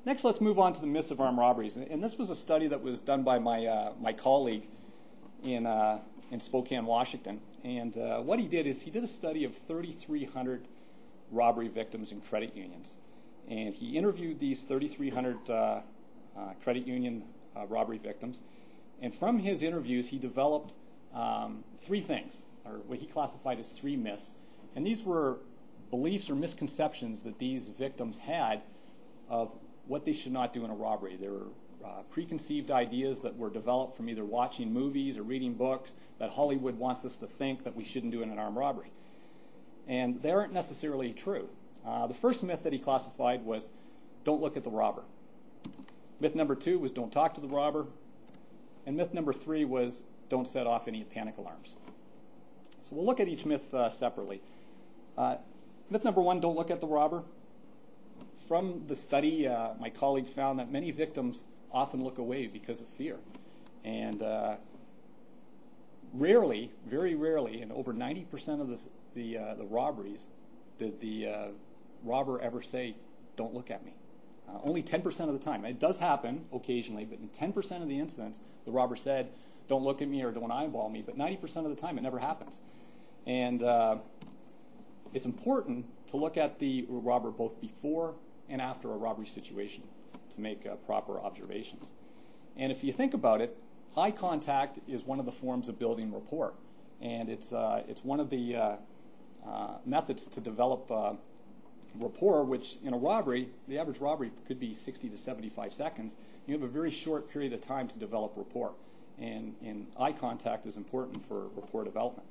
Next, let's move on to the myths of armed robberies. And this was a study that was done by my colleague in Spokane, Washington. And what he did is he did a study of 3,300 robbery victims in credit unions. And he interviewed these 3,300 credit union robbery victims. And from his interviews, he developed three things, or what he classified as three myths. And these were beliefs or misconceptions that these victims had of what they should not do in a robbery. There were preconceived ideas that were developed from either watching movies or reading books that Hollywood wants us to think that we shouldn't do in an armed robbery. And they aren't necessarily true. The first myth that he classified was, don't look at the robber. Myth number 2 was, don't talk to the robber. And myth number 3 was, don't set off any panic alarms. So we'll look at each myth separately. Myth number 1, don't look at the robber. From the study, my colleague found that many victims often look away because of fear. And rarely, very rarely, and over 90% of the robberies, did the robber ever say, don't look at me. Only 10% of the time. It does happen occasionally, but in 10% of the incidents, the robber said, don't look at me or don't eyeball me, but 90% of the time it never happens. And it's important to look at the robber both before and after a robbery situation to make proper observations. And if you think about it, eye contact is one of the forms of building rapport. And it's one of the methods to develop rapport, which in a robbery, the average robbery could be 60 to 75 seconds. You have a very short period of time to develop rapport. And eye contact is important for rapport development.